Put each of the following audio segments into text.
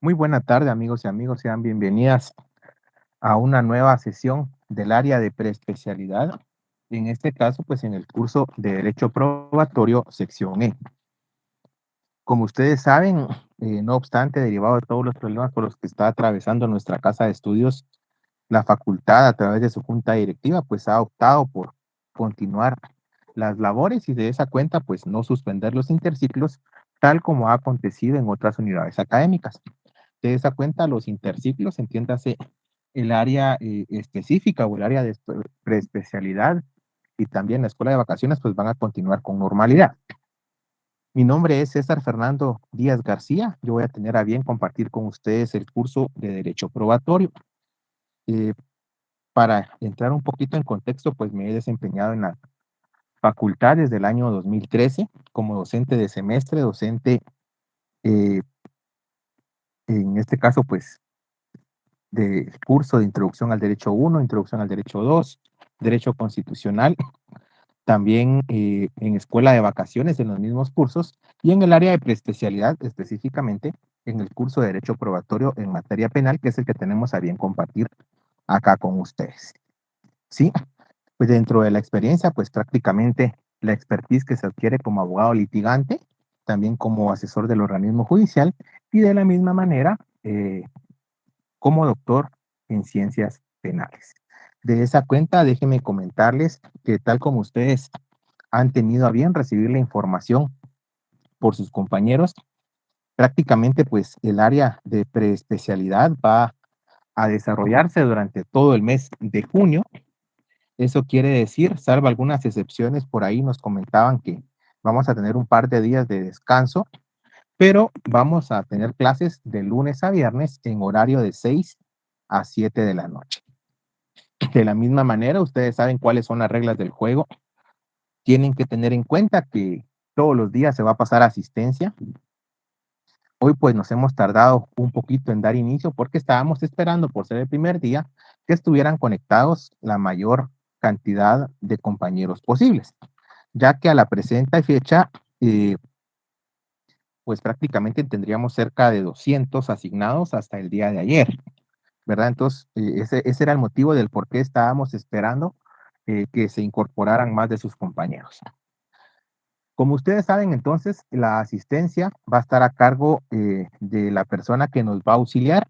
Muy buena tarde, amigos y amigos. Sean bienvenidas a una nueva sesión del área de preespecialidad. En este caso, pues en el curso de Derecho Probatorio, sección E. Como ustedes saben, no obstante, derivado de todos los problemas por los que está atravesando nuestra casa de estudios, la facultad, a través de su junta directiva, pues ha optado por continuar las labores y de esa cuenta, pues no suspender los interciclos, tal como ha acontecido en otras unidades académicas. De esa cuenta, los interciclos, entiéndase el área específica o el área de preespecialidad y también la escuela de vacaciones, pues van a continuar con normalidad. Mi nombre es César Fernando Díaz García. Yo voy a tener a bien compartir con ustedes el curso de Derecho Probatorio. Eh, para entrar un poquito en contexto, pues me he desempeñado en la facultad desde el año 2013 como docente de semestre, docente, eh, en este caso, pues de curso de Introducción al Derecho 1, Introducción al Derecho 2, Derecho Constitucional, también en escuela de vacaciones en los mismos cursos y en el área de preespecialidad específicamente en el curso de Derecho Probatorio en materia penal, que es el que tenemos a bien compartir acá con ustedes. Sí, pues dentro de la experiencia, pues prácticamente la expertise que se adquiere como abogado litigante, también como asesor del organismo judicial y de la misma manera como doctor en ciencias penales. De esa cuenta, déjenme comentarles que tal como ustedes han tenido a bien recibir la información por sus compañeros, prácticamente pues el área de preespecialidad va a desarrollarse durante todo el mes de junio. Eso quiere decir, salvo algunas excepciones, por ahí nos comentaban que vamos a tener un par de días de descanso, pero vamos a tener clases de lunes a viernes en horario de 6 a 7 de la noche. De la misma manera, ustedes saben cuáles son las reglas del juego. Tienen que tener en cuenta que todos los días se va a pasar asistencia. Hoy pues nos hemos tardado un poquito en dar inicio porque estábamos esperando, por ser el primer día, que estuvieran conectados la mayor cantidad de compañeros posibles, ya que a la presente fecha, eh, pues prácticamente tendríamos cerca de 200 asignados hasta el día de ayer, ¿verdad? Entonces, ese era el motivo del por qué estábamos esperando que se incorporaran más de sus compañeros. Como ustedes saben, entonces, la asistencia va a estar a cargo de la persona que nos va a auxiliar.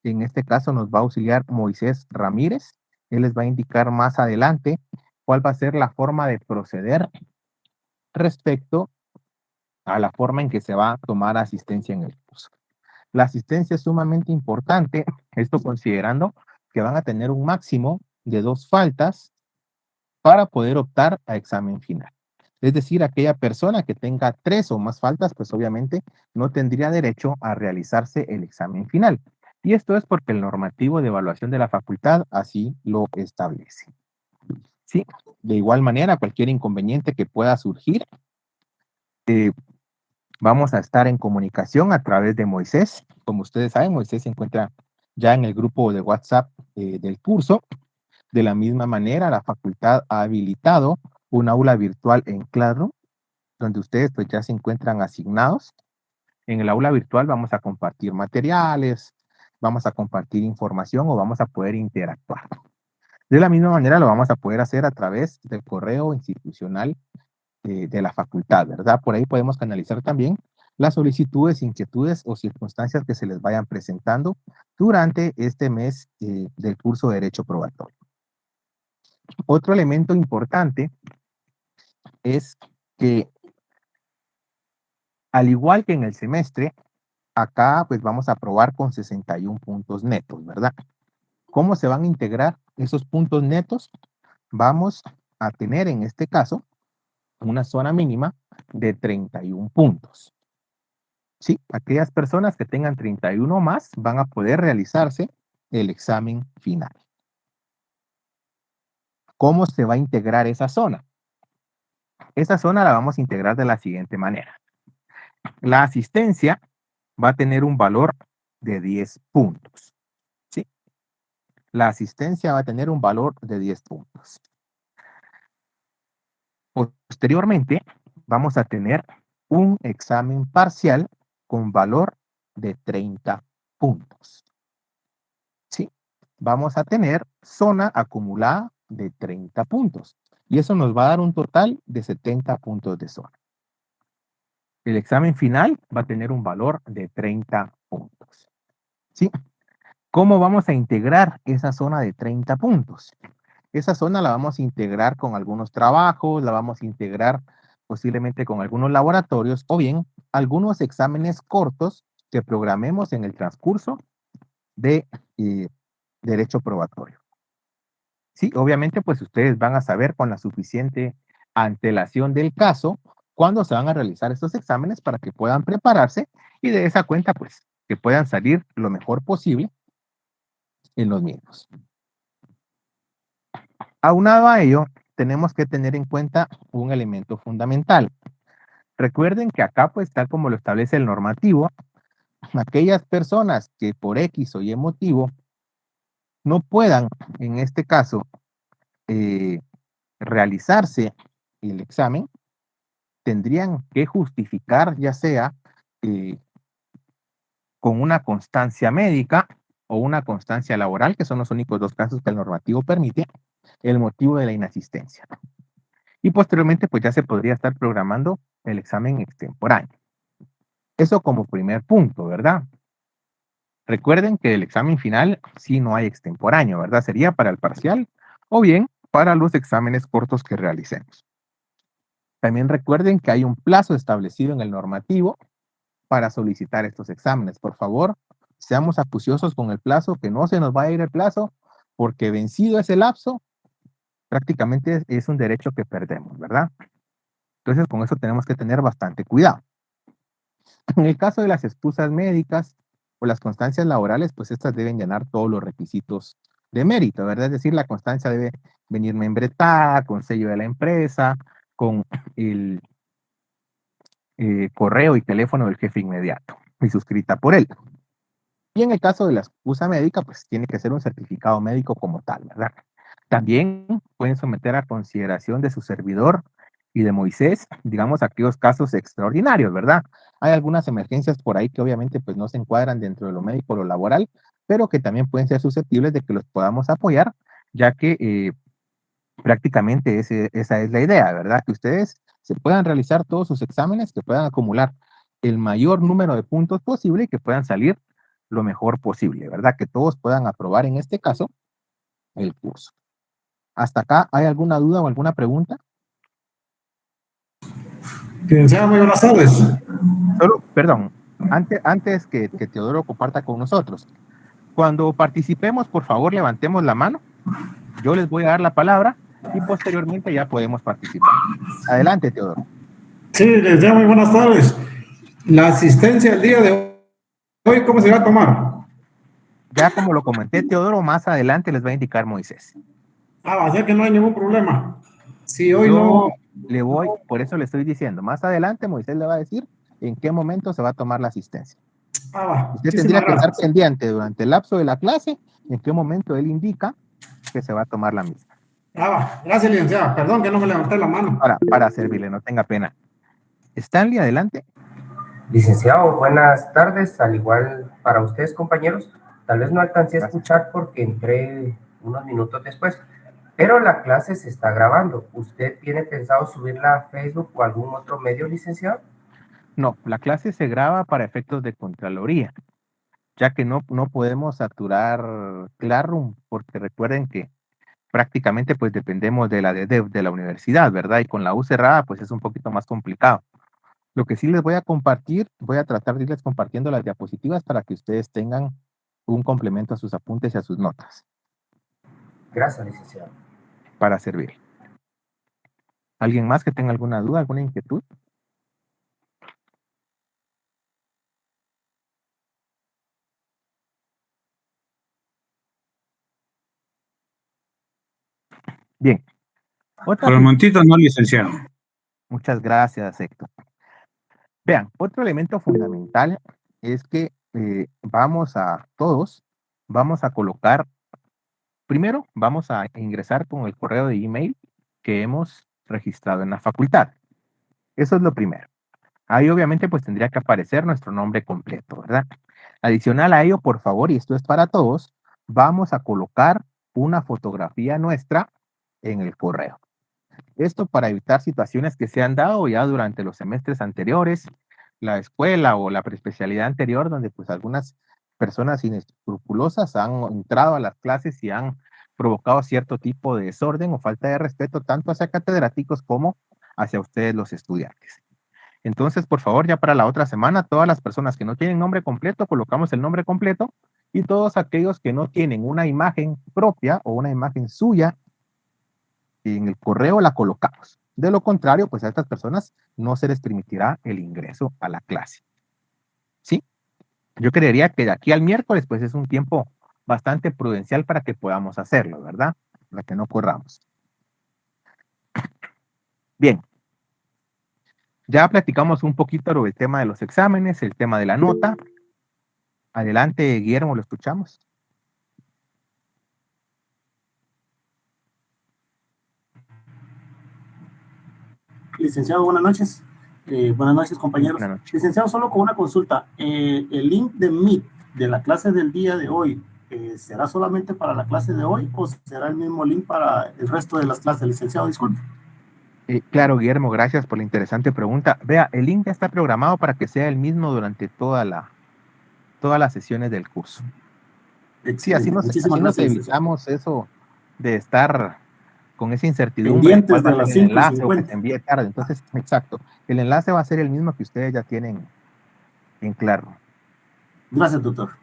En este caso nos va a auxiliar Moisés Ramírez. Él les va a indicar más adelante cuál va a ser la forma de proceder respecto a la forma en que se va a tomar asistencia en el curso. La asistencia es sumamente importante, esto considerando que van a tener un máximo de 2 faltas para poder optar a examen final. Es decir, aquella persona que tenga 3 o más faltas, pues obviamente no tendría derecho a realizarse el examen final. Y esto es porque el normativo de evaluación de la facultad así lo establece. Sí, de igual manera, cualquier inconveniente que pueda surgir, vamos a estar en comunicación a través de Moisés. Como ustedes saben, Moisés se encuentra ya en el grupo de WhatsApp del curso. De la misma manera, la facultad ha habilitado un aula virtual en Classroom, donde ustedes pues ya se encuentran asignados. En el aula virtual vamos a compartir materiales, vamos a compartir información o vamos a poder interactuar. De la misma manera lo vamos a poder hacer a través del correo institucional de la facultad, ¿verdad? Por ahí podemos canalizar también las solicitudes, inquietudes o circunstancias que se les vayan presentando durante este mes del curso de Derecho Probatorio. Otro elemento importante es que, al igual que en el semestre, acá pues vamos a probar con 61 puntos netos, ¿verdad? ¿Cómo se van a integrar esos puntos netos? Vamos a tener en este caso una zona mínima de 31 puntos. Sí, aquellas personas que tengan 31 o más van a poder realizarse el examen final. ¿Cómo se va a integrar esa zona? Esa zona la vamos a integrar de la siguiente manera. La asistencia va a tener un valor de 10 puntos. ¿Sí? La asistencia va a tener un valor de 10 puntos. Posteriormente, vamos a tener un examen parcial con valor de 30 puntos. ¿Sí? Vamos a tener zona acumulada de 30 puntos. Y eso nos va a dar un total de 70 puntos de zona. El examen final va a tener un valor de 30 puntos. ¿Sí? ¿Cómo vamos a integrar esa zona de 30 puntos? Esa zona la vamos a integrar con algunos trabajos, la vamos a integrar posiblemente con algunos laboratorios o bien algunos exámenes cortos que programemos en el transcurso de derecho probatorio. Sí, obviamente, pues ustedes van a saber con la suficiente antelación del caso cuándo se van a realizar estos exámenes para que puedan prepararse y de esa cuenta, pues, que puedan salir lo mejor posible en los mismos. Aunado a ello, tenemos que tener en cuenta un elemento fundamental. Recuerden que acá, pues, tal como lo establece el normativo, aquellas personas que por X o Y motivo no puedan, en este caso, realizarse el examen, tendrían que justificar ya sea eh, con una constancia médica o una constancia laboral, que son los únicos dos casos que el normativo permite, el motivo de la inasistencia. Y posteriormente, pues ya se podría estar programando el examen extemporáneo. Eso como primer punto, ¿verdad? Recuerden que el examen final sí no hay extemporáneo, ¿verdad? Sería para el parcial o bien para los exámenes cortos que realicemos. También recuerden que hay un plazo establecido en el normativo para solicitar estos exámenes. Por favor, seamos acuciosos con el plazo, que no se nos va a ir el plazo, porque vencido ese lapso, prácticamente es un derecho que perdemos, ¿verdad? Entonces, con eso tenemos que tener bastante cuidado. En el caso de las excusas médicas o las constancias laborales, pues estas deben llenar todos los requisitos de mérito, ¿verdad? Es decir, la constancia debe venir membretada, con sello de la empresa, con el correo y teléfono del jefe inmediato y suscrita por él. Y en el caso de la excusa médica, pues tiene que ser un certificado médico como tal, ¿verdad? También pueden someter a consideración de su servidor y de Moisés, digamos, aquellos casos extraordinarios, ¿verdad? Hay algunas emergencias por ahí que obviamente pues no se encuadran dentro de lo médico o lo laboral, pero que también pueden ser susceptibles de que los podamos apoyar, ya que prácticamente esa es la idea, ¿verdad? Que ustedes se puedan realizar todos sus exámenes, que puedan acumular el mayor número de puntos posible y que puedan salir lo mejor posible, ¿verdad? Que todos puedan aprobar en este caso el curso. ¿Hasta acá hay alguna duda o alguna pregunta? Licenciado, muy buenas tardes. Solo, perdón, antes que Teodoro comparta con nosotros, cuando participemos, por favor, levantemos la mano. Yo les voy a dar la palabra y posteriormente ya podemos participar. Adelante, Teodoro. Sí, licenciado, muy buenas tardes. La asistencia el día de hoy, ¿cómo se va a tomar? Ya como lo comenté, Teodoro, más adelante les va a indicar Moisés. Va a ser que no hay ningún problema. Si hoy no, Yo le voy, por eso le estoy diciendo, más adelante Moisés le va a decir en qué momento se va a tomar la asistencia. va. Usted tendría Muchísimas que estar gracias. pendiente durante el lapso de la clase en qué momento él indica que se va a tomar la misma. Va. Gracias, licenciado. Perdón que no me levanté la mano. Para servirle, no tenga pena. Stanley, adelante. Licenciado, buenas tardes, al igual para ustedes, compañeros. Tal vez no alcancé a Gracias. escuchar porque entré unos minutos después, pero la clase se está grabando. ¿Usted tiene pensado subirla a Facebook o algún otro medio, licenciado? No, la clase se graba para efectos de Contraloría, ya que no podemos saturar Classroom, porque recuerden que prácticamente pues dependemos de de la universidad, ¿verdad? Y con la U cerrada pues es un poquito más complicado. Lo que sí les voy a compartir, voy a tratar de irles compartiendo las diapositivas para que ustedes tengan un complemento a sus apuntes y a sus notas Gracias, licenciado. para servir. ¿Alguien más que tenga alguna duda, alguna inquietud? Bien. Por el momentito no, licenciado. Muchas gracias, Héctor. Vean, otro elemento fundamental es que vamos a colocar, primero vamos a ingresar con el correo de email que hemos registrado en la facultad. Eso es lo primero. Ahí obviamente pues tendría que aparecer nuestro nombre completo, ¿verdad? Adicional a ello, por favor, y esto es para todos, vamos a colocar una fotografía nuestra en el correo. Esto para evitar situaciones que se han dado ya durante los semestres anteriores, la escuela o la preespecialidad anterior, donde pues algunas personas inescrupulosas han entrado a las clases y han provocado cierto tipo de desorden o falta de respeto tanto hacia catedráticos como hacia ustedes los estudiantes. Entonces, por favor, ya para la otra semana, todas las personas que no tienen nombre completo, colocamos el nombre completo, y todos aquellos que no tienen una imagen propia o una imagen suya en el correo la colocamos. De lo contrario, pues a estas personas no se les permitirá el ingreso a la clase. ¿Sí? Yo creería que de aquí al miércoles, pues es un tiempo bastante prudencial para que podamos hacerlo, ¿verdad? Para que no corramos. Bien. Ya platicamos un poquito sobre el tema de los exámenes, el tema de la nota. Adelante, Guillermo, lo escuchamos. Licenciado, buenas noches. Buenas noches, compañeros. Buenas noches. Licenciado, solo con una consulta. ¿El link de Meet de la clase del día de hoy será solamente para la clase de hoy o será el mismo link para el resto de las clases? Licenciado, disculpe. Claro, Guillermo, gracias por la interesante pregunta. Vea, el link ya está programado para que sea el mismo durante todas las sesiones del curso. Sí, así nos evitamos eso de estar con esa incertidumbre de cuál va a ser el enlace o que se envíe tarde. Entonces, exacto, el enlace va a ser el mismo que ustedes ya tienen en claro. Gracias, doctor.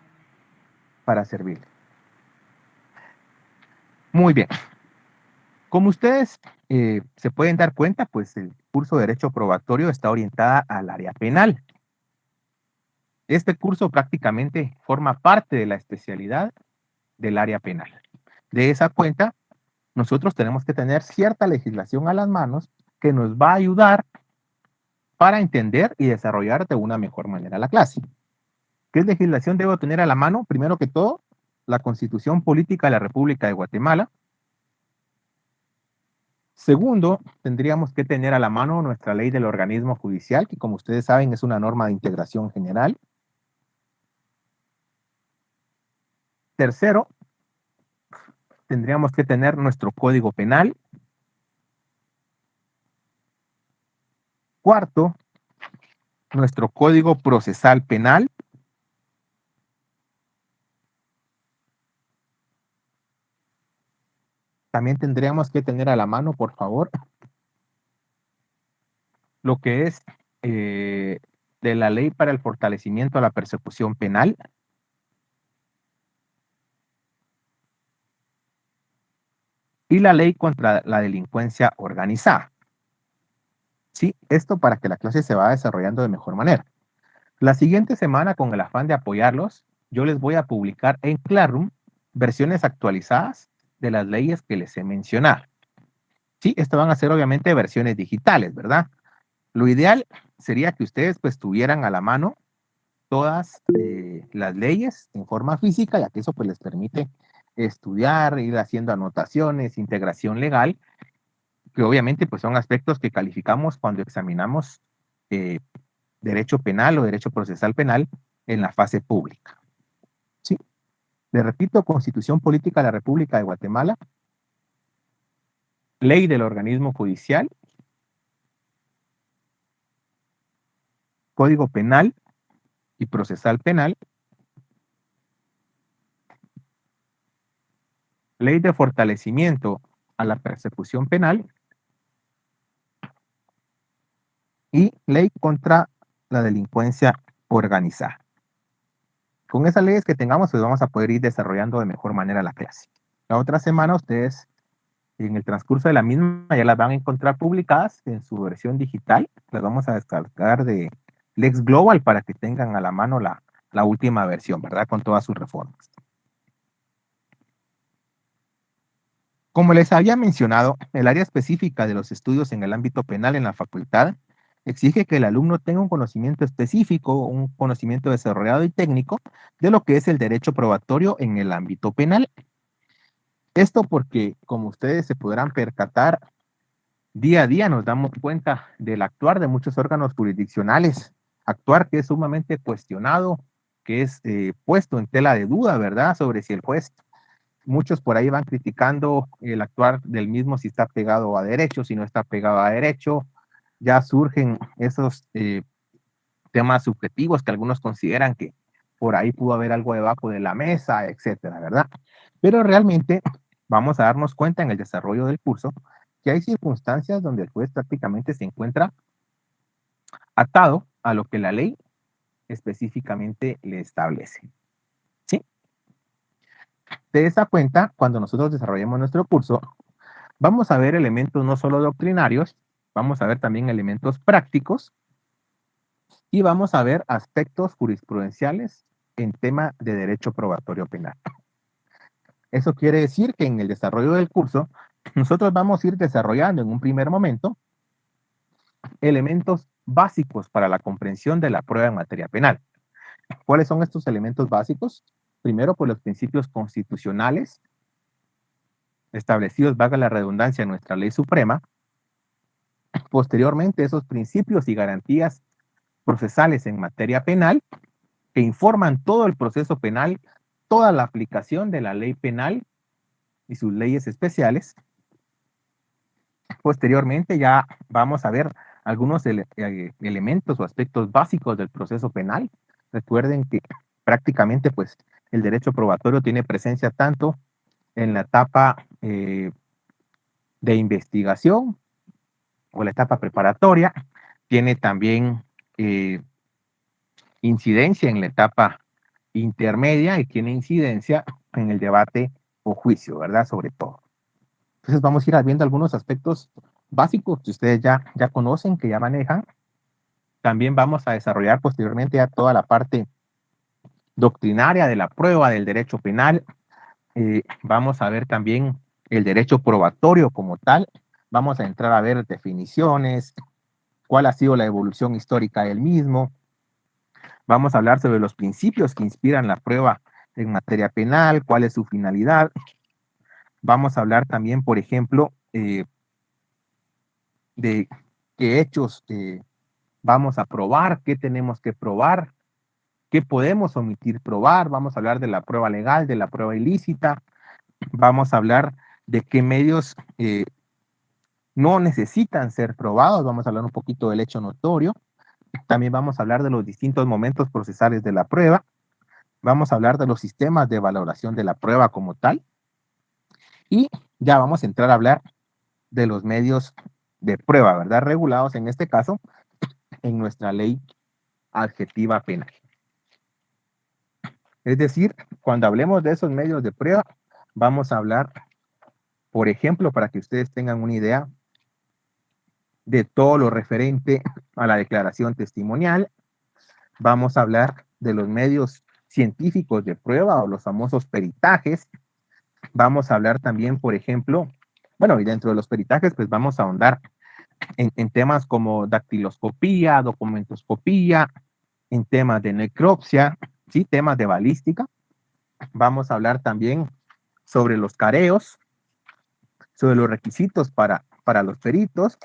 Para servirle. Muy bien. Como ustedes se pueden dar cuenta, pues el curso de Derecho Probatorio está orientada al área penal. Este curso prácticamente forma parte de la especialidad del área penal. De esa cuenta, nosotros tenemos que tener cierta legislación a las manos que nos va a ayudar para entender y desarrollar de una mejor manera la clase. ¿Qué legislación debo tener a la mano? Primero que todo, la Constitución Política de la República de Guatemala. Segundo, tendríamos que tener a la mano nuestra ley del organismo judicial, que como ustedes saben es una norma de integración general. Tercero, tendríamos que tener nuestro Código Penal. Cuarto, nuestro Código Procesal Penal. También tendríamos que tener a la mano, por favor, lo que es de la Ley para el Fortalecimiento a la Persecución Penal. Y la Ley contra la Delincuencia Organizada. Sí, esto para que la clase se vaya desarrollando de mejor manera. La siguiente semana, con el afán de apoyarlos, yo les voy a publicar en Classroom versiones actualizadas de las leyes que les he mencionado. Sí, estas van a ser obviamente versiones digitales, ¿verdad? Lo ideal sería que ustedes pues tuvieran a la mano todas las leyes en forma física, ya que eso pues les permite estudiar, ir haciendo anotaciones, integración legal, que obviamente pues son aspectos que calificamos cuando examinamos derecho penal o derecho procesal penal en la fase pública. Sí. Le repito, Constitución Política de la República de Guatemala, Ley del Organismo Judicial, Código Penal y Procesal Penal, Ley de Fortalecimiento a la Persecución Penal y Ley contra la Delincuencia Organizada. Con esas leyes que tengamos, pues vamos a poder ir desarrollando de mejor manera la clase. La otra semana ustedes, en el transcurso de la misma, ya las van a encontrar publicadas en su versión digital. Las vamos a descargar de Lex Global para que tengan a la mano la última versión, ¿verdad? Con todas sus reformas. Como les había mencionado, el área específica de los estudios en el ámbito penal en la facultad exige que el alumno tenga un conocimiento específico, un conocimiento desarrollado y técnico de lo que es el derecho probatorio en el ámbito penal. Esto porque, como ustedes se podrán percatar, día a día nos damos cuenta del actuar de muchos órganos jurisdiccionales, actuar que es sumamente cuestionado que es puesto en tela de duda, ¿verdad? Sobre si el juez, muchos por ahí van criticando el actuar del mismo, si está pegado a derecho, si no está pegado a derecho. Ya surgen esos temas subjetivos que algunos consideran que por ahí pudo haber algo debajo de la mesa, etcétera, ¿verdad? Pero realmente vamos a darnos cuenta en el desarrollo del curso que hay circunstancias donde el juez prácticamente se encuentra atado a lo que la ley específicamente le establece. ¿Sí? De esa cuenta, cuando nosotros desarrollemos nuestro curso, vamos a ver elementos no solo doctrinarios, vamos a ver también elementos prácticos y vamos a ver aspectos jurisprudenciales en tema de derecho probatorio penal. Eso quiere decir que en el desarrollo del curso, nosotros vamos a ir desarrollando en un primer momento elementos básicos para la comprensión de la prueba en materia penal. ¿Cuáles son estos elementos básicos? Primero, pues los principios constitucionales establecidos, valga la redundancia, en nuestra ley suprema. Posteriormente, esos principios y garantías procesales en materia penal que informan todo el proceso penal, toda la aplicación de la ley penal y sus leyes especiales. Posteriormente ya vamos a ver algunos elementos o aspectos básicos del proceso penal. Recuerden que prácticamente pues el derecho probatorio tiene presencia tanto en la etapa de investigación o la etapa preparatoria, tiene también incidencia en la etapa intermedia y tiene incidencia en el debate o juicio, ¿verdad? Sobre todo. Entonces vamos a ir viendo algunos aspectos básicos que ustedes ya conocen, que ya manejan. También vamos a desarrollar posteriormente ya toda la parte doctrinaria de la prueba del derecho penal. Vamos a ver también el derecho probatorio como tal. Vamos a entrar a ver definiciones, cuál ha sido la evolución histórica del mismo. Vamos a hablar sobre los principios que inspiran la prueba en materia penal, cuál es su finalidad. Vamos a hablar también, por ejemplo, de qué hechos vamos a probar, qué tenemos que probar, qué podemos omitir probar. Vamos a hablar de la prueba legal, de la prueba ilícita. Vamos a hablar de qué medios no necesitan ser probados. Vamos a hablar un poquito del hecho notorio. También vamos a hablar de los distintos momentos procesales de la prueba. Vamos a hablar de los sistemas de valoración de la prueba como tal. Y ya vamos a entrar a hablar de los medios de prueba, ¿verdad? Regulados en este caso en nuestra ley adjetiva penal. Es decir, cuando hablemos de esos medios de prueba, vamos a hablar, por ejemplo, para que ustedes tengan una idea de todo lo referente a la declaración testimonial. Vamos a hablar de los medios científicos de prueba o los famosos peritajes. Vamos a hablar también, por ejemplo, bueno, y dentro de los peritajes, pues vamos a ahondar en temas como dactiloscopía, documentoscopía, en temas de necropsia, ¿sí? Temas de balística. Vamos a hablar también sobre los careos, sobre los requisitos para los peritos,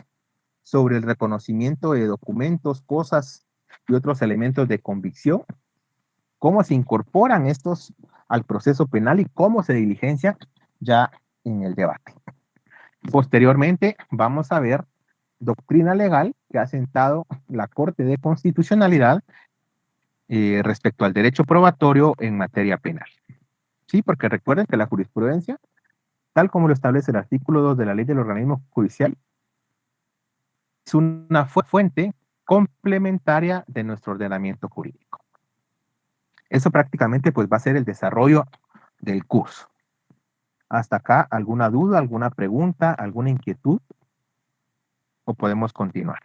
sobre el reconocimiento de documentos, cosas y otros elementos de convicción, cómo se incorporan estos al proceso penal y cómo se diligencia ya en el debate. Posteriormente vamos a ver doctrina legal que ha sentado la Corte de Constitucionalidad respecto al derecho probatorio en materia penal. Sí, porque recuerden que la jurisprudencia, tal como lo establece el artículo 2 de la Ley del Organismo Judicial, es una fuente complementaria de nuestro ordenamiento jurídico. Eso prácticamente pues va a ser el desarrollo del curso. Hasta acá, ¿alguna duda, alguna pregunta, alguna inquietud? ¿O podemos continuar?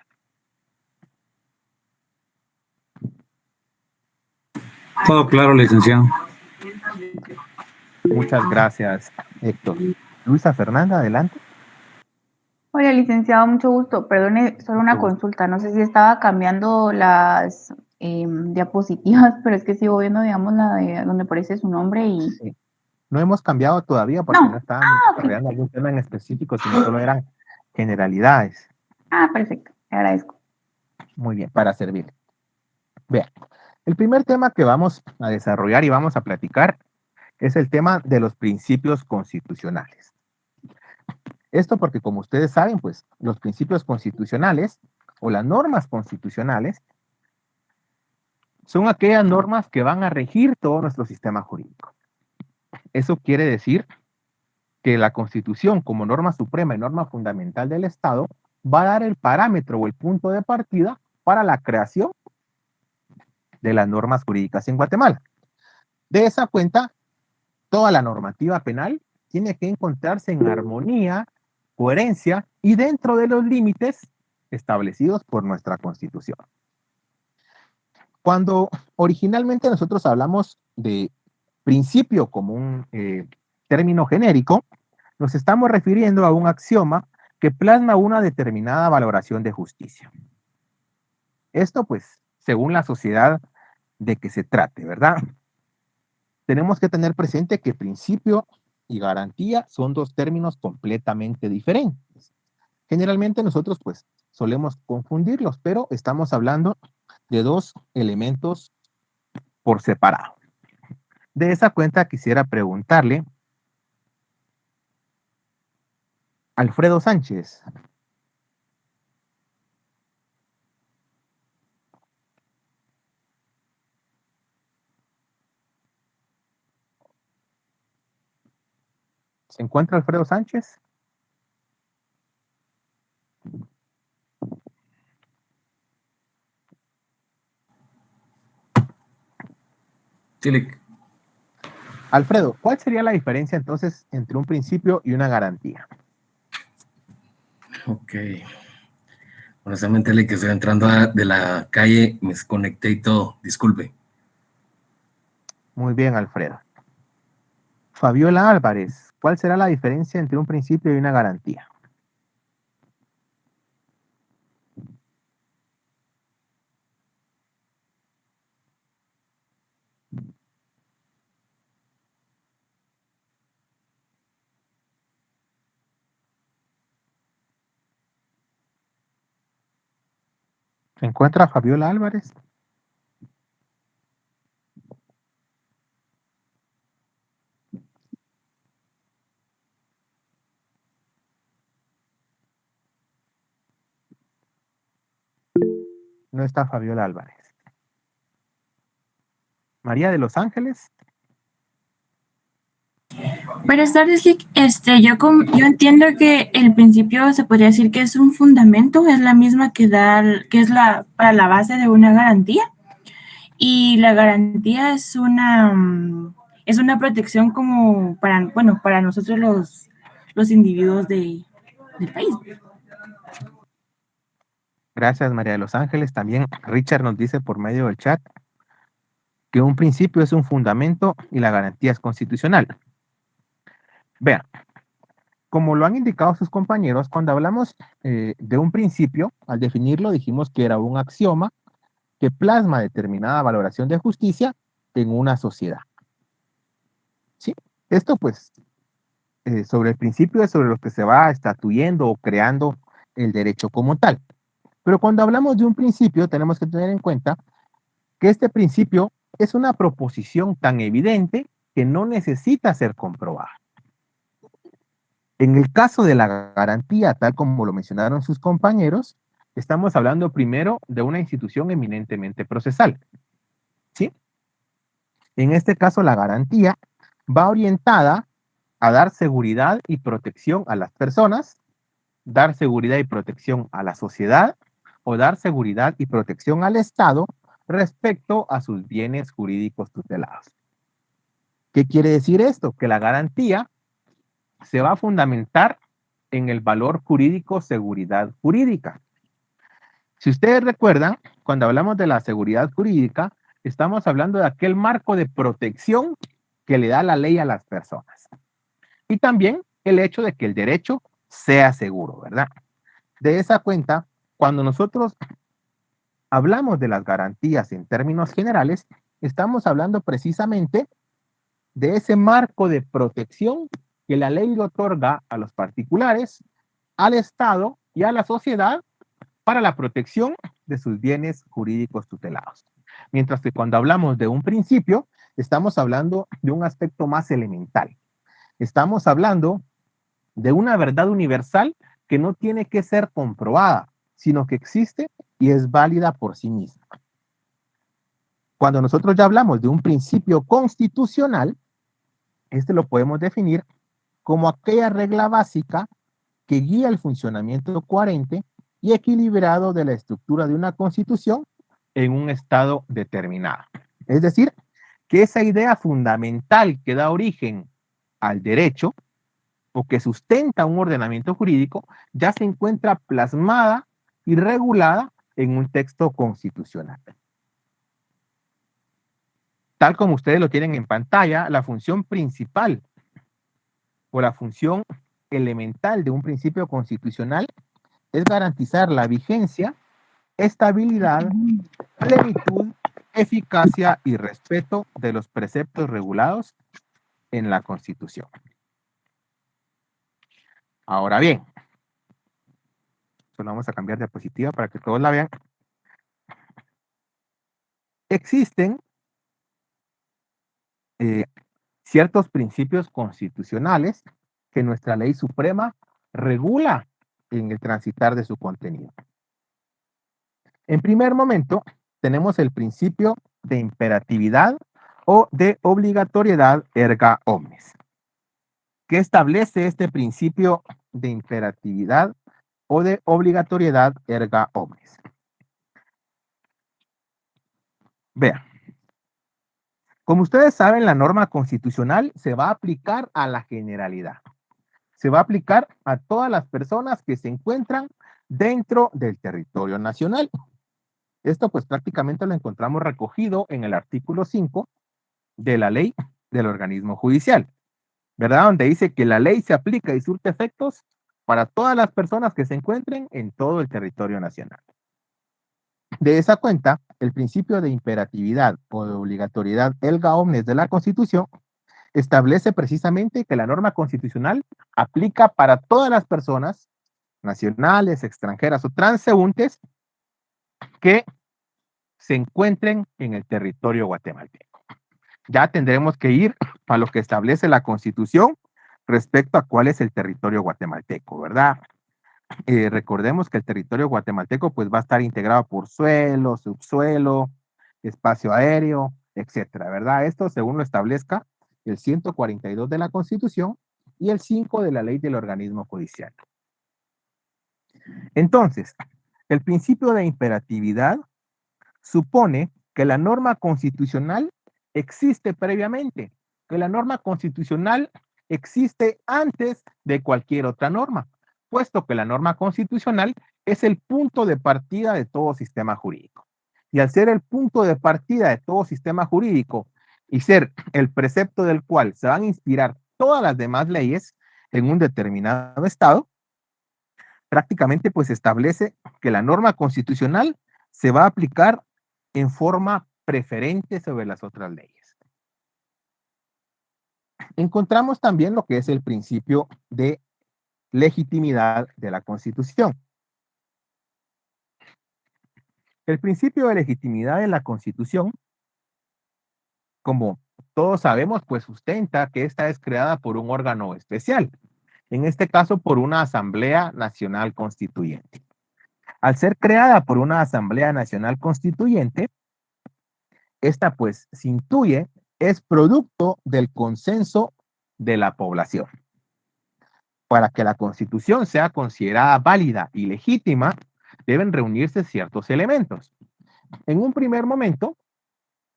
Todo claro, licenciado. Muchas gracias, Héctor. Luisa Fernanda, adelante. Hola, licenciado, mucho gusto. Perdone, solo una consulta. No sé si estaba cambiando las diapositivas, pero es que sigo viendo, digamos, la de donde aparece su nombre y... Sí. No hemos cambiado todavía porque no estábamos desarrollando algún tema en específico, sino solo eran generalidades. Ah, perfecto. Te agradezco. Muy bien, para servir. Vean, El primer tema que vamos a desarrollar y vamos a platicar es el tema de los principios constitucionales. Esto porque, como ustedes saben, pues los principios constitucionales o las normas constitucionales son aquellas normas que van a regir todo nuestro sistema jurídico. Eso quiere decir que la Constitución, como norma suprema y norma fundamental del Estado, va a dar el parámetro o el punto de partida para la creación de las normas jurídicas en Guatemala. De esa cuenta, toda la normativa penal tiene que encontrarse en armonía, coherencia y dentro de los límites establecidos por nuestra Constitución. Cuando originalmente nosotros hablamos de principio como un término genérico, nos estamos refiriendo a un axioma que plasma una determinada valoración de justicia. Esto, pues, según la sociedad de que se trate, ¿verdad? Tenemos que tener presente que principio y garantía son dos términos completamente diferentes. Generalmente nosotros, pues, solemos confundirlos, pero estamos hablando de dos elementos por separado. De esa cuenta quisiera preguntarle Alfredo Sánchez. ¿Se encuentra Alfredo Sánchez? Sí, Alfredo, ¿cuál sería la diferencia entonces entre un principio y una garantía? Ok. Honestamente, le que estoy entrando de la calle, me desconecté y todo. Disculpe. Muy bien, Alfredo. Fabiola Álvarez, ¿cuál será la diferencia entre un principio y una garantía? ¿Se encuentra Fabiola Álvarez? No está Fabiola Álvarez. María de los Ángeles. Buenas tardes, Lick. Yo entiendo que el principio se podría decir que es un fundamento, es la misma que para la base de una garantía. Y la garantía es una protección como para nosotros los individuos del país. Gracias, María de los Ángeles. También Richard nos dice por medio del chat que un principio es un fundamento y la garantía es constitucional. Vean, como lo han indicado sus compañeros, cuando hablamos de un principio, al definirlo dijimos que era un axioma que plasma determinada valoración de justicia en una sociedad. ¿Sí? Esto pues, sobre el principio es sobre lo que se va estatuyendo o creando el derecho como tal. Pero cuando hablamos de un principio, tenemos que tener en cuenta que este principio es una proposición tan evidente que no necesita ser comprobada. En el caso de la garantía, tal como lo mencionaron sus compañeros, estamos hablando primero de una institución eminentemente procesal. ¿Sí? En este caso, la garantía va orientada a dar seguridad y protección a las personas, dar seguridad y protección a la sociedad o dar seguridad y protección al Estado respecto a sus bienes jurídicos tutelados. ¿Qué quiere decir esto? Que la garantía se va a fundamentar en el valor jurídico seguridad jurídica. Si ustedes recuerdan, cuando hablamos de la seguridad jurídica, estamos hablando de aquel marco de protección que le da la ley a las personas. Y también el hecho de que el derecho sea seguro, ¿verdad? De esa cuenta, cuando nosotros hablamos de las garantías en términos generales, estamos hablando precisamente de ese marco de protección que la ley le otorga a los particulares, al Estado y a la sociedad para la protección de sus bienes jurídicos tutelados. Mientras que cuando hablamos de un principio, estamos hablando de un aspecto más elemental. Estamos hablando de una verdad universal que no tiene que ser comprobada, sino que existe y es válida por sí misma. Cuando nosotros ya hablamos de un principio constitucional, este lo podemos definir como aquella regla básica que guía el funcionamiento coherente y equilibrado de la estructura de una constitución en un estado determinado. Es decir, que esa idea fundamental que da origen al derecho o que sustenta un ordenamiento jurídico ya se encuentra plasmada y regulada en un texto constitucional. Tal como ustedes lo tienen en pantalla, la función principal o la función elemental de un principio constitucional es garantizar la vigencia, estabilidad, plenitud, eficacia y respeto de los preceptos regulados en la Constitución. Ahora bien, solo vamos a cambiar de diapositiva para que todos la vean. Existen ciertos principios constitucionales que nuestra ley suprema regula en el transitar de su contenido. En primer momento, tenemos el principio de imperatividad o de obligatoriedad erga omnes. ¿Qué establece este principio de imperatividad o de obligatoriedad erga omnes? Vean. Como ustedes saben, la norma constitucional se va a aplicar a la generalidad. Se va a aplicar a todas las personas que se encuentran dentro del territorio nacional. Esto pues prácticamente lo encontramos recogido en el artículo 5 de la ley del organismo judicial, ¿verdad? Donde dice que la ley se aplica y surte efectos para todas las personas que se encuentren en todo el territorio nacional. De esa cuenta, el principio de imperatividad o de obligatoriedad erga omnes de la Constitución establece precisamente que la norma constitucional aplica para todas las personas nacionales, extranjeras o transeúntes que se encuentren en el territorio guatemalteco. Ya tendremos que ir a lo que establece la Constitución respecto a cuál es el territorio guatemalteco, ¿verdad? Recordemos que el territorio guatemalteco pues va a estar integrado por suelo, subsuelo, espacio aéreo, etcétera, ¿verdad? Esto según lo establezca el 142 de la Constitución y el 5 de la ley del organismo judicial. Entonces, el principio de imperatividad supone que la norma constitucional existe previamente, que la norma constitucional existe antes de cualquier otra norma, puesto que la norma constitucional es el punto de partida de todo sistema jurídico. Y al ser el punto de partida de todo sistema jurídico y ser el precepto del cual se van a inspirar todas las demás leyes en un determinado estado, prácticamente pues establece que la norma constitucional se va a aplicar en forma preferente sobre las otras leyes. Encontramos también lo que es el principio de legitimidad de la Constitución. El principio de legitimidad de la Constitución, como todos sabemos, pues sustenta que esta es creada por un órgano especial, en este caso por una Asamblea Nacional Constituyente. Al ser creada por una Asamblea Nacional Constituyente, esta pues se intuye es producto del consenso de la población. Para que la Constitución sea considerada válida y legítima, deben reunirse ciertos elementos. En un primer momento,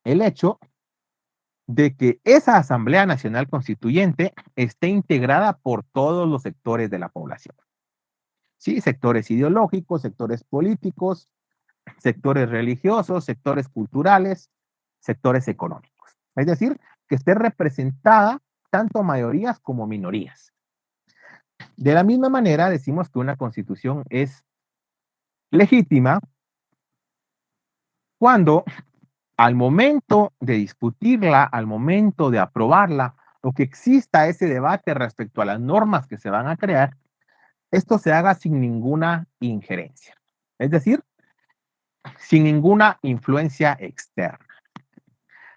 el hecho de que esa Asamblea Nacional Constituyente esté integrada por todos los sectores de la población. Sí, sectores ideológicos, sectores políticos, sectores religiosos, sectores culturales, sectores económicos. Es decir, que esté representada tanto mayorías como minorías. De la misma manera, decimos que una constitución es legítima cuando al momento de discutirla, al momento de aprobarla, o que exista ese debate respecto a las normas que se van a crear, esto se haga sin ninguna injerencia. Es decir, sin ninguna influencia externa.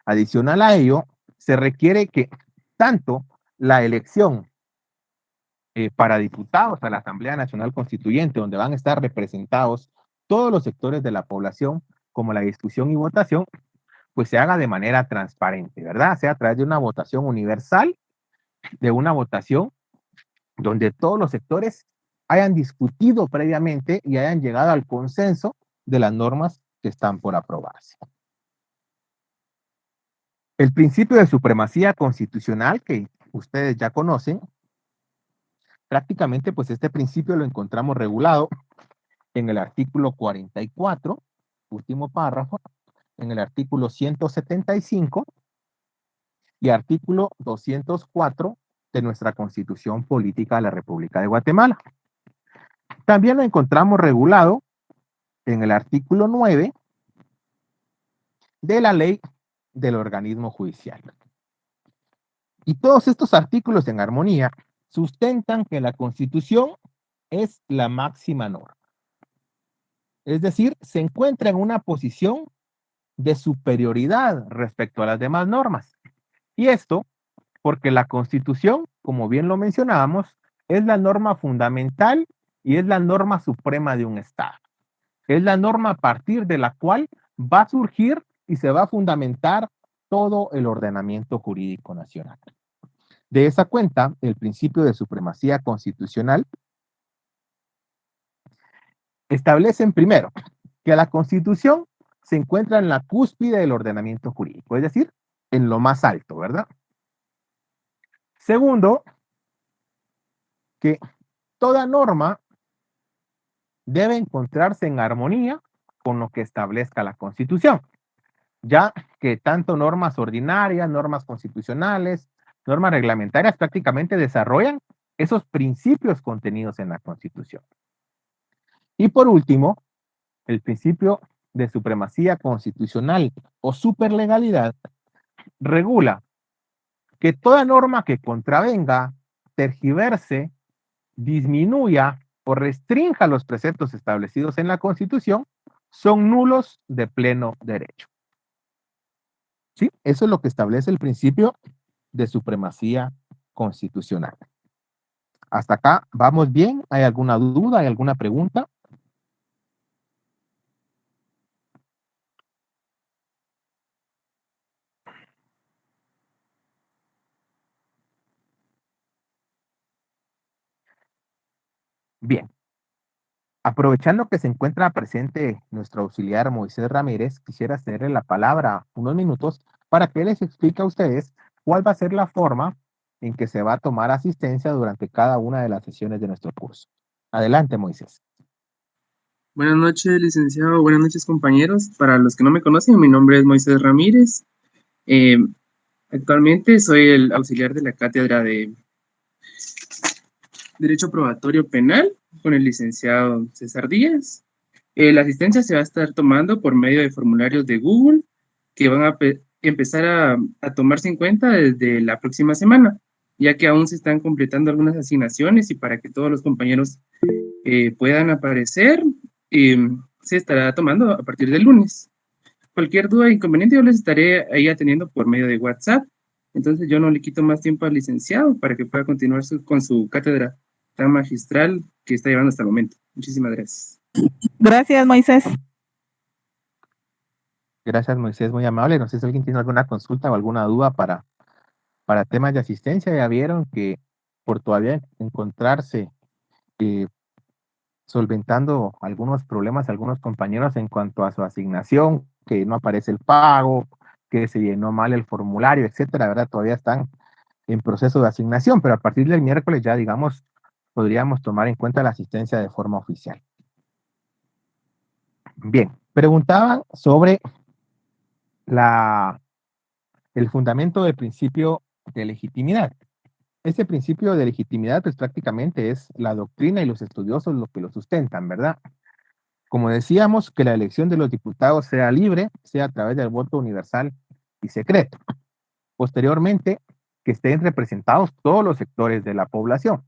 Adicional a ello, se requiere que tanto la elección para diputados a la Asamblea Nacional Constituyente, donde van a estar representados todos los sectores de la población, como la discusión y votación, pues se haga de manera transparente, ¿verdad? Sea a través de una votación universal, de una votación donde todos los sectores hayan discutido previamente y hayan llegado al consenso de las normas que están por aprobarse. El principio de supremacía constitucional, que ustedes ya conocen, prácticamente pues este principio lo encontramos regulado en el artículo 44, último párrafo, en el artículo 175 y artículo 204 de nuestra Constitución Política de la República de Guatemala. También lo encontramos regulado en el artículo 9 de la Ley del Organismo Judicial. Y todos estos artículos en armonía sustentan que la Constitución es la máxima norma. Es decir, se encuentra en una posición de superioridad respecto a las demás normas. Y esto porque la Constitución, como bien lo mencionábamos, es la norma fundamental y es la norma suprema de un Estado. Es la norma a partir de la cual va a surgir y se va a fundamentar todo el ordenamiento jurídico nacional. De esa cuenta, el principio de supremacía constitucional establece primero que la Constitución se encuentra en la cúspide del ordenamiento jurídico, es decir, en lo más alto, ¿verdad? Segundo, que toda norma debe encontrarse en armonía con lo que establezca la Constitución, ya que tanto normas ordinarias, normas constitucionales, normas reglamentarias prácticamente desarrollan esos principios contenidos en la Constitución. Y por último, el principio de supremacía constitucional o superlegalidad regula que toda norma que contravenga, tergiverse, disminuya o restrinja los preceptos establecidos en la Constitución son nulos de pleno derecho. ¿Sí? Eso es lo que establece el principio de supremacía constitucional. Hasta acá, ¿vamos bien? ¿Hay alguna duda? ¿Hay alguna pregunta? Bien. Aprovechando que se encuentra presente nuestro auxiliar Moisés Ramírez, quisiera cederle la palabra unos minutos para que les explique a ustedes cuál va a ser la forma en que se va a tomar asistencia durante cada una de las sesiones de nuestro curso. Adelante, Moisés. Buenas noches, licenciado. Buenas noches, compañeros. Para los que no me conocen, mi nombre es Moisés Ramírez. Actualmente soy el auxiliar de la cátedra de Derecho Probatorio Penal con el licenciado César Díaz. La asistencia se va a estar tomando por medio de formularios de Google que van a empezar a tomarse en cuenta desde la próxima semana, ya que aún se están completando algunas asignaciones y para que todos los compañeros puedan aparecer, se estará tomando a partir del lunes. Cualquier duda o inconveniente yo les estaré ahí atendiendo por medio de WhatsApp. Entonces yo no le quito más tiempo al licenciado para que pueda continuar con su cátedra tan magistral que está llevando hasta el momento. Muchísimas gracias. Gracias, Moisés. Gracias, Moisés, muy amable. No sé si alguien tiene alguna consulta o alguna duda para temas de asistencia. Ya vieron que por todavía encontrarse solventando algunos problemas, algunos compañeros en cuanto a su asignación, que no aparece el pago, que se llenó mal el formulario, etcétera, ¿verdad? Todavía están en proceso de asignación, pero a partir del miércoles ya, digamos, podríamos tomar en cuenta la asistencia de forma oficial. Bien, preguntaban sobre el fundamento del principio de legitimidad. Ese principio de legitimidad, pues prácticamente es la doctrina y los estudiosos lo que lo sustentan, ¿verdad? Como decíamos, que la elección de los diputados sea libre, sea a través del voto universal y secreto. Posteriormente, que estén representados todos los sectores de la población.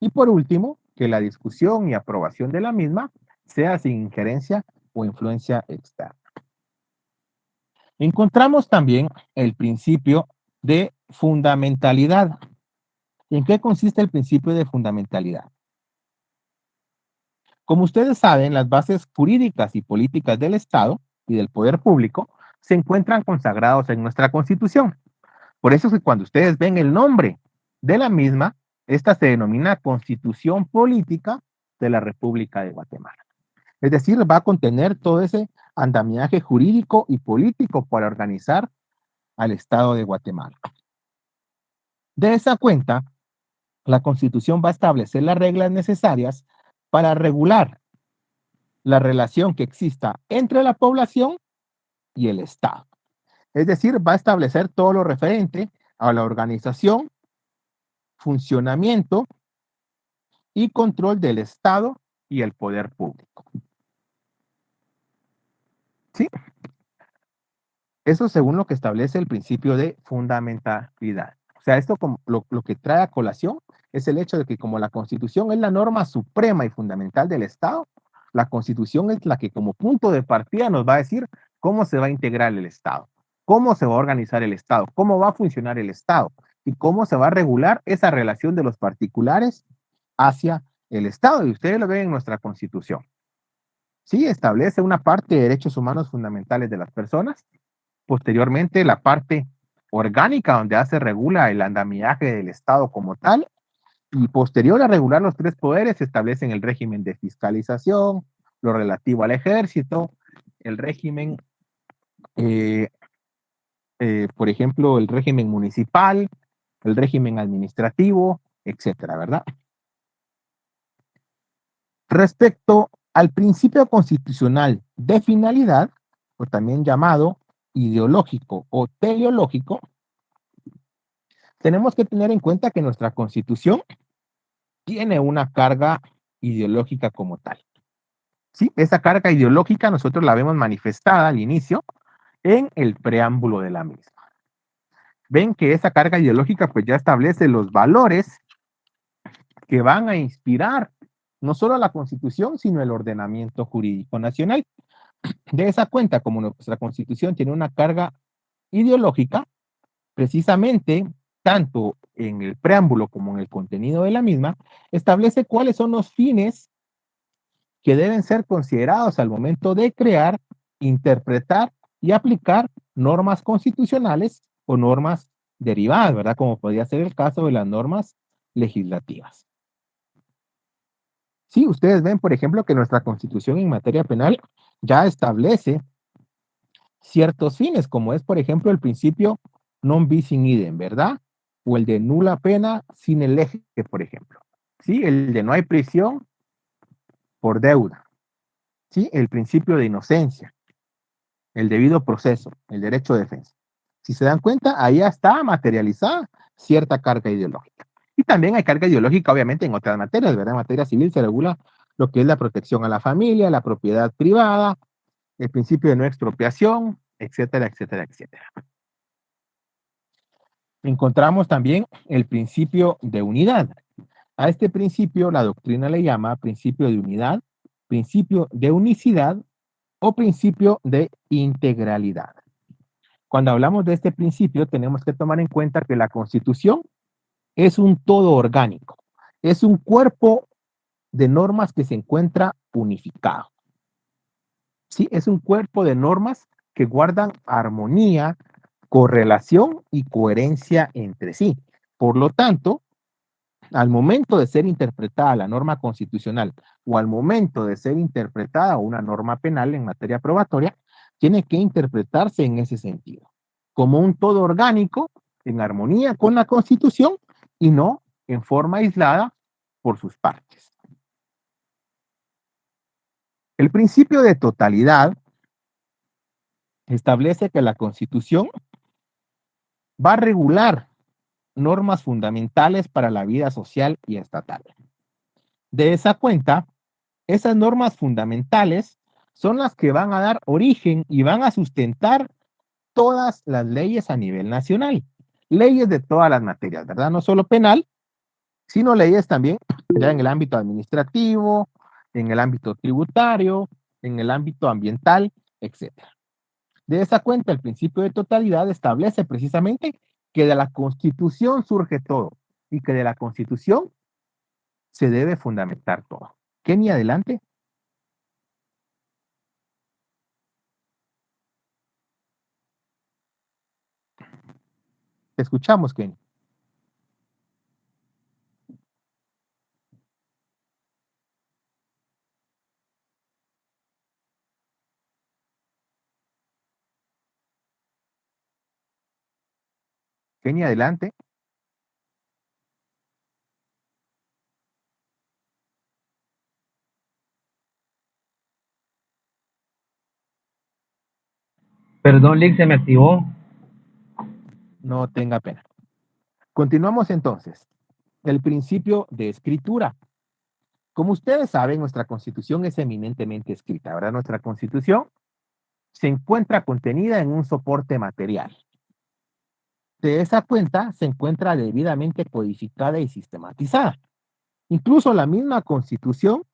Y por último, que la discusión y aprobación de la misma sea sin injerencia o influencia externa. Encontramos también el principio de fundamentalidad. ¿En qué consiste el principio de fundamentalidad? Como ustedes saben, las bases jurídicas y políticas del Estado y del poder público se encuentran consagrados en nuestra Constitución. Por eso es que cuando ustedes ven el nombre de la misma, esta se denomina Constitución Política de la República de Guatemala. Es decir, va a contener todo ese andamiaje jurídico y político para organizar al Estado de Guatemala. De esa cuenta, la Constitución va a establecer las reglas necesarias para regular la relación que exista entre la población y el Estado. Es decir, va a establecer todo lo referente a la organización, funcionamiento y control del Estado y el poder público. ¿Sí? Eso según lo que establece el principio de fundamentalidad. O sea, esto como lo que trae a colación es el hecho de que como la Constitución es la norma suprema y fundamental del Estado, la Constitución es la que como punto de partida nos va a decir cómo se va a integrar el Estado, cómo se va a organizar el Estado, cómo va a funcionar el Estado y cómo se va a regular esa relación de los particulares hacia el Estado. Y ustedes lo ven en nuestra Constitución. Sí, establece una parte de derechos humanos fundamentales de las personas. Posteriormente, la parte orgánica, donde se regula el andamiaje del Estado como tal. Y posterior a regular los tres poderes, se establecen el régimen de fiscalización, lo relativo al ejército, el régimen, por ejemplo, el régimen municipal, el régimen administrativo, etcétera, ¿verdad? Respecto al principio constitucional de finalidad, o también llamado ideológico o teleológico, tenemos que tener en cuenta que nuestra Constitución tiene una carga ideológica como tal. ¿Sí? Esa carga ideológica nosotros la vemos manifestada al inicio en el preámbulo de la misma. Ven que esa carga ideológica pues ya establece los valores que van a inspirar no solo a la Constitución, sino el ordenamiento jurídico nacional. De esa cuenta, como nuestra Constitución tiene una carga ideológica, precisamente, tanto en el preámbulo como en el contenido de la misma, establece cuáles son los fines que deben ser considerados al momento de crear, interpretar y aplicar normas constitucionales o normas derivadas, ¿verdad? Como podría ser el caso de las normas legislativas. Sí, ustedes ven, por ejemplo, que nuestra Constitución en materia penal ya establece ciertos fines, como es, por ejemplo, el principio non bis in idem, ¿verdad? O el de nula pena sin el eje, por ejemplo. Sí, el de no hay prisión por deuda. Sí, el principio de inocencia, el debido proceso, el derecho de defensa. Si se dan cuenta, ahí ya está materializada cierta carga ideológica. Y también hay carga ideológica, obviamente, en otras materias, ¿verdad? En materia civil se regula lo que es la protección a la familia, la propiedad privada, el principio de no expropiación, etcétera, etcétera, etcétera. Encontramos también el principio de unidad. A este principio la doctrina le llama principio de unidad, principio de unicidad o principio de integralidad. Cuando hablamos de este principio, tenemos que tomar en cuenta que la Constitución es un todo orgánico, es un cuerpo de normas que se encuentra unificado. Sí, es un cuerpo de normas que guardan armonía, correlación y coherencia entre sí. Por lo tanto, al momento de ser interpretada la norma constitucional o al momento de ser interpretada una norma penal en materia probatoria, tiene que interpretarse en ese sentido, como un todo orgánico, en armonía con la Constitución y no en forma aislada por sus partes. El principio de totalidad establece que la Constitución va a regular normas fundamentales para la vida social y estatal. De esa cuenta, esas normas fundamentales son las que van a dar origen y van a sustentar todas las leyes a nivel nacional. Leyes de todas las materias, ¿verdad? No solo penal, sino leyes también ya en el ámbito administrativo, en el ámbito tributario, en el ámbito ambiental, etc. De esa cuenta, el principio de totalidad establece precisamente que de la Constitución surge todo y que de la Constitución se debe fundamentar todo. Kenny, adelante. Te escuchamos, Kenny. Kenny, adelante. Perdón, Lick, se me activó. No tenga pena. Continuamos entonces. El principio de escritura. Como ustedes saben, nuestra Constitución es eminentemente escrita, ¿verdad? Nuestra Constitución se encuentra contenida en un soporte material. De esa cuenta se encuentra debidamente codificada y sistematizada. Incluso la misma Constitución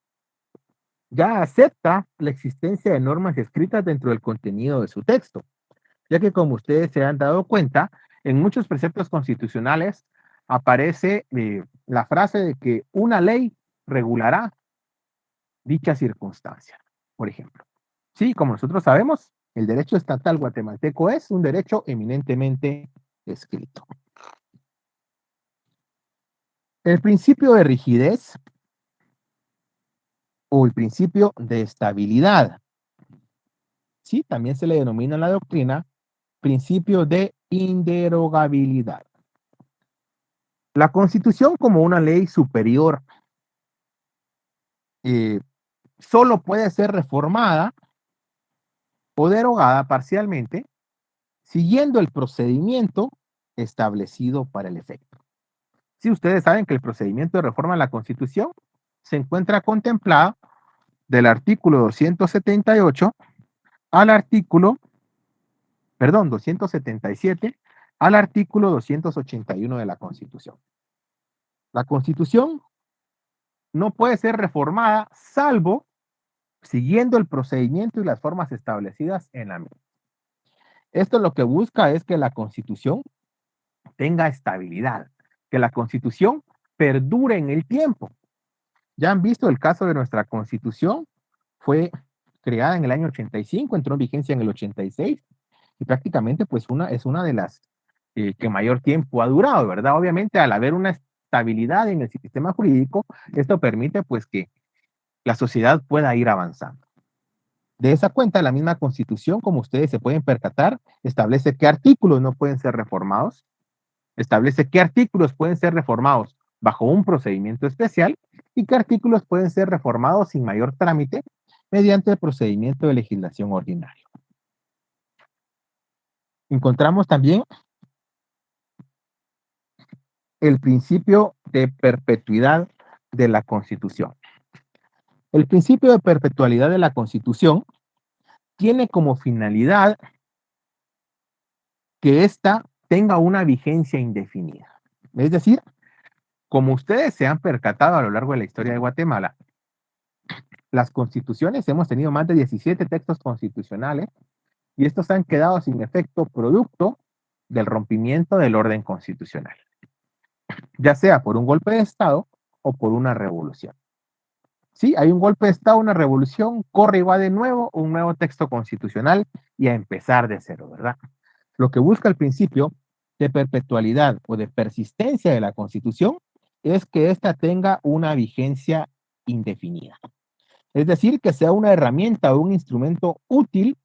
ya acepta la existencia de normas escritas dentro del contenido de su texto, ya que como ustedes se han dado cuenta, en muchos preceptos constitucionales aparece la frase de que una ley regulará dicha circunstancia, por ejemplo. Sí, como nosotros sabemos, el derecho estatal guatemalteco es un derecho eminentemente escrito. El principio de rigidez o el principio de estabilidad, sí, también se le denomina en la doctrina principio de inderogabilidad. La Constitución como una ley superior solo puede ser reformada o derogada parcialmente siguiendo el procedimiento establecido para el efecto. Si ustedes saben que el procedimiento de reforma de la Constitución se encuentra contemplado del artículo 278 al artículo, 277 al artículo 281 de la Constitución. La Constitución no puede ser reformada salvo siguiendo el procedimiento y las formas establecidas en la misma. Esto lo que busca es que la Constitución tenga estabilidad, que la Constitución perdure en el tiempo. Ya han visto el caso de nuestra Constitución, fue creada en el año 85, entró en vigencia en el 86 y prácticamente pues es una de las que mayor tiempo ha durado, ¿verdad? Obviamente al haber una estabilidad en el sistema jurídico, esto permite pues que la sociedad pueda ir avanzando. De esa cuenta, la misma Constitución, como ustedes se pueden percatar, establece qué artículos no pueden ser reformados, establece qué artículos pueden ser reformados bajo un procedimiento especial y qué artículos pueden ser reformados sin mayor trámite mediante el procedimiento de legislación ordinario. Encontramos también el principio de perpetuidad de la Constitución. El principio de perpetualidad de la Constitución tiene como finalidad que ésta tenga una vigencia indefinida. Es decir, como ustedes se han percatado a lo largo de la historia de Guatemala, las constituciones, hemos tenido más de 17 textos constitucionales y estos han quedado sin efecto producto del rompimiento del orden constitucional, ya sea por un golpe de Estado o por una revolución. Sí, hay un golpe de Estado, una revolución, corre y va de nuevo un nuevo texto constitucional y a empezar de cero, ¿verdad? Lo que busca el principio de perpetualidad o de persistencia de la Constitución es que ésta tenga una vigencia indefinida. Es decir, que sea una herramienta o un instrumento útil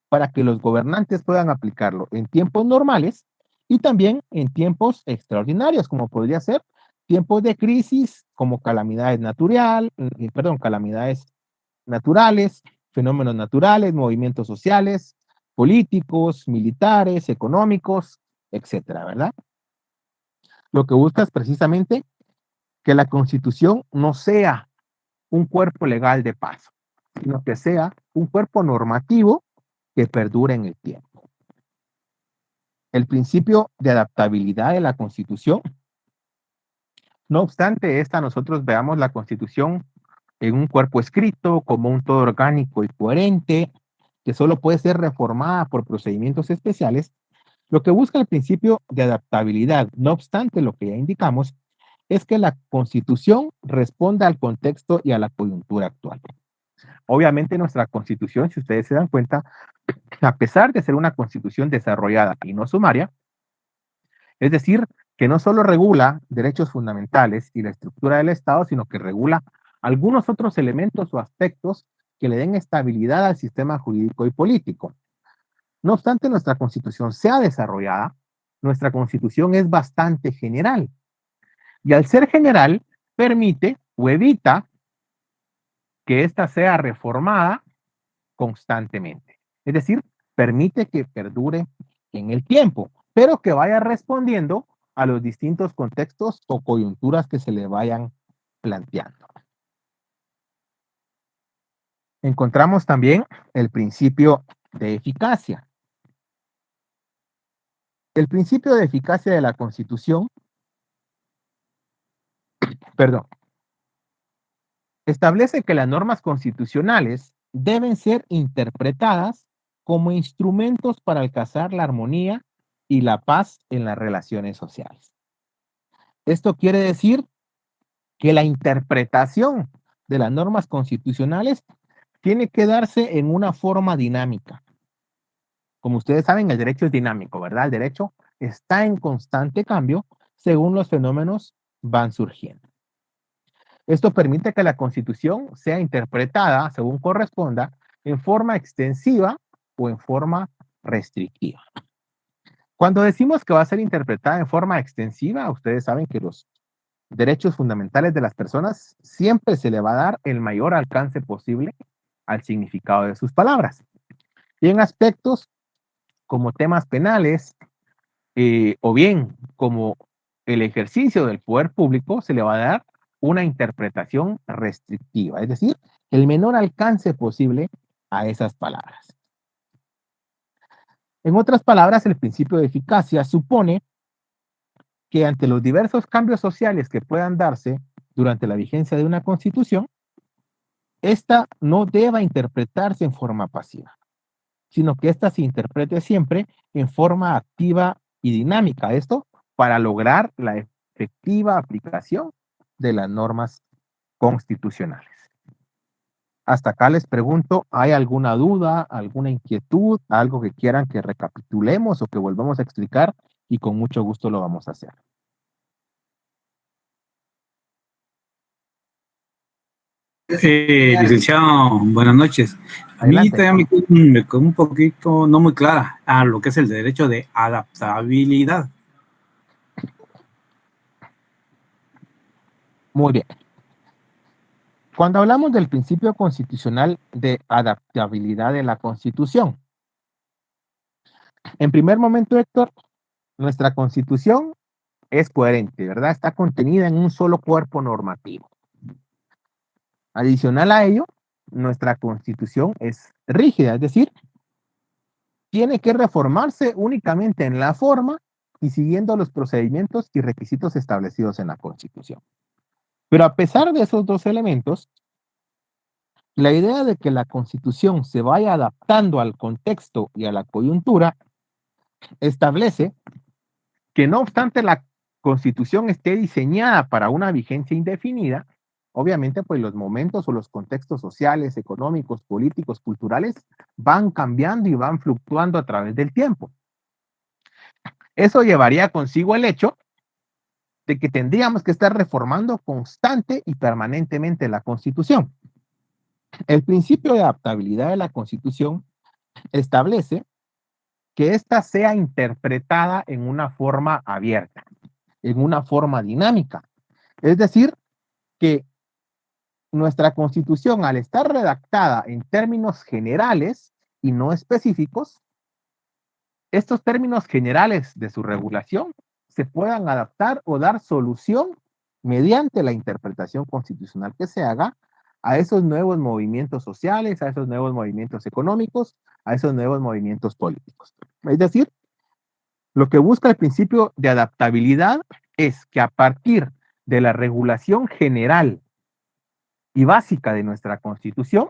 para que los gobernantes puedan aplicarlo en tiempos normales y también en tiempos extraordinarios, como podría ser tiempos de crisis, como calamidades naturales, fenómenos naturales, movimientos sociales, políticos, militares, económicos, etcétera, ¿verdad? Lo que busca es precisamente que la Constitución no sea un cuerpo legal de paso, sino que sea un cuerpo normativo que perdure en el tiempo. El principio de adaptabilidad de la Constitución, no obstante nosotros veamos la Constitución en un cuerpo escrito como un todo orgánico y coherente, que solo puede ser reformada por procedimientos especiales, lo que busca el principio de adaptabilidad. No obstante, lo que ya indicamos es que la Constitución responda al contexto y a la coyuntura actual. Obviamente nuestra Constitución, si ustedes se dan cuenta, a pesar de ser una Constitución desarrollada y no sumaria, es decir, que no solo regula derechos fundamentales y la estructura del Estado, sino que regula algunos otros elementos o aspectos que le den estabilidad al sistema jurídico y político. No obstante, nuestra Constitución sea desarrollada, nuestra Constitución es bastante general. Y al ser general, permite o evita que ésta sea reformada constantemente. Es decir, permite que perdure en el tiempo, pero que vaya respondiendo a los distintos contextos o coyunturas que se le vayan planteando. Encontramos también el principio de eficacia. El principio de eficacia de la Constitución, establece que las normas constitucionales deben ser interpretadas como instrumentos para alcanzar la armonía y la paz en las relaciones sociales. Esto quiere decir que la interpretación de las normas constitucionales tiene que darse en una forma dinámica. Como ustedes saben, el derecho es dinámico, ¿verdad? El derecho está en constante cambio según los fenómenos van surgiendo. Esto permite que la Constitución sea interpretada, según corresponda, en forma extensiva o en forma restrictiva. Cuando decimos que va a ser interpretada en forma extensiva, ustedes saben que los derechos fundamentales de las personas siempre se le va a dar el mayor alcance posible al significado de sus palabras. Y en aspectos como temas penales o bien como el ejercicio del poder público, se le va a dar una interpretación restrictiva, es decir, el menor alcance posible a esas palabras. En otras palabras, el principio de eficacia supone que ante los diversos cambios sociales que puedan darse durante la vigencia de una constitución, esta no deba interpretarse en forma pasiva, sino que esta se interprete siempre en forma activa y dinámica. Esto para lograr la efectiva aplicación de las normas constitucionales. Hasta acá les pregunto, ¿hay alguna duda, alguna inquietud, algo que quieran que recapitulemos o que volvamos a explicar? Y con mucho gusto lo vamos a hacer. Licenciado, buenas noches. A mí también me quedó un poquito, no muy clara, a lo que es el derecho de adaptabilidad. Muy bien. Cuando hablamos del principio constitucional de adaptabilidad de la Constitución, en primer momento, Héctor, nuestra Constitución es coherente, ¿verdad? Está contenida en un solo cuerpo normativo. Adicional a ello, nuestra Constitución es rígida, es decir, tiene que reformarse únicamente en la forma y siguiendo los procedimientos y requisitos establecidos en la Constitución. Pero a pesar de esos dos elementos, la idea de que la Constitución se vaya adaptando al contexto y a la coyuntura establece que no obstante la Constitución esté diseñada para una vigencia indefinida, obviamente pues los momentos o los contextos sociales, económicos, políticos, culturales van cambiando y van fluctuando a través del tiempo. Eso llevaría consigo el hecho de que tendríamos que estar reformando constante y permanentemente la Constitución. El principio de adaptabilidad de la Constitución establece que ésta sea interpretada en una forma abierta, en una forma dinámica. Es decir, que nuestra Constitución, al estar redactada en términos generales y no específicos, estos términos generales de su regulación se puedan adaptar o dar solución mediante la interpretación constitucional que se haga a esos nuevos movimientos sociales, a esos nuevos movimientos económicos, a esos nuevos movimientos políticos. Es decir, lo que busca el principio de adaptabilidad es que a partir de la regulación general y básica de nuestra Constitución,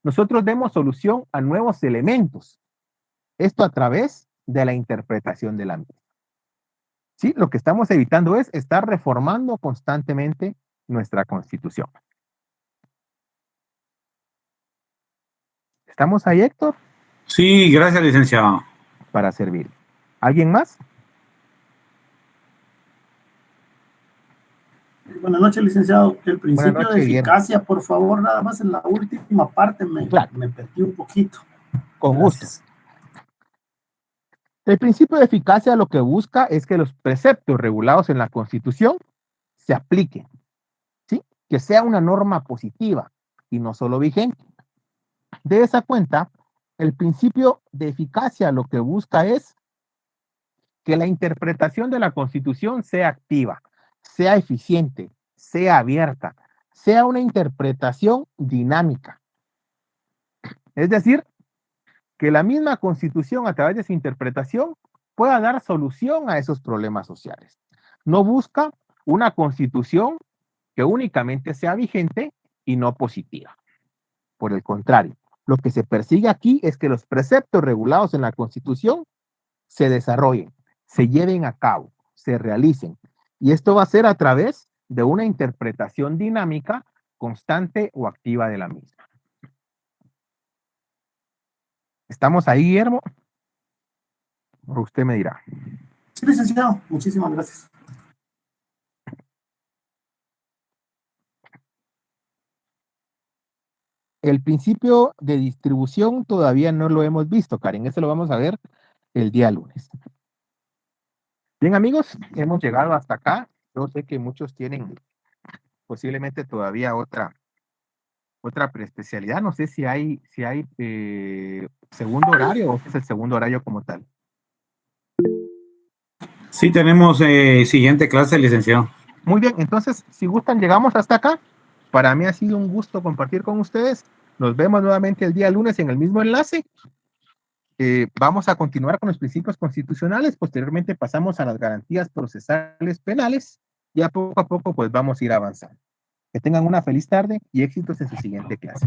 nosotros demos solución a nuevos elementos. Esto a través de la interpretación de la misma. ¿Sí? Lo que estamos evitando es estar reformando constantemente nuestra Constitución. ¿Estamos ahí, Héctor? Sí, gracias, licenciado. Para servir. ¿Alguien más? Buenas noches, licenciado. El principio Buenas noches, de Guillermo. eficacia, por favor, nada más en la última parte me perdí un poquito. Con Gracias. gusto. El principio de eficacia lo que busca es que los preceptos regulados en la Constitución se apliquen, ¿sí? Que sea una norma positiva y no solo vigente. De esa cuenta, el principio de eficacia lo que busca es que la interpretación de la Constitución sea activa, sea eficiente, sea abierta, sea una interpretación dinámica. Es decir, que la misma Constitución, a través de su interpretación, pueda dar solución a esos problemas sociales. No busca una Constitución que únicamente sea vigente y no positiva. Por el contrario, lo que se persigue aquí es que los preceptos regulados en la Constitución se desarrollen, se lleven a cabo, se realicen. Y esto va a ser a través de una interpretación dinámica, constante o activa de la misma. ¿Estamos ahí, Guillermo? O usted me dirá. Sí, licenciado. Muchísimas gracias. El principio de distribución todavía no lo hemos visto, Karen. Ese lo vamos a ver el día lunes. Bien, amigos, hemos llegado hasta acá. Yo sé que muchos tienen posiblemente todavía otra preespecialidad. No sé si hay segundo horario o es el segundo horario como tal. Sí, tenemos siguiente clase, licenciado. Muy bien, entonces, si gustan, llegamos hasta acá. Para mí ha sido un gusto compartir con ustedes. Nos vemos nuevamente el día lunes en el mismo enlace. Vamos a continuar con los principios constitucionales. Posteriormente pasamos a las garantías procesales penales. Y a poco pues vamos a ir avanzando. Que tengan una feliz tarde y éxitos en su siguiente clase.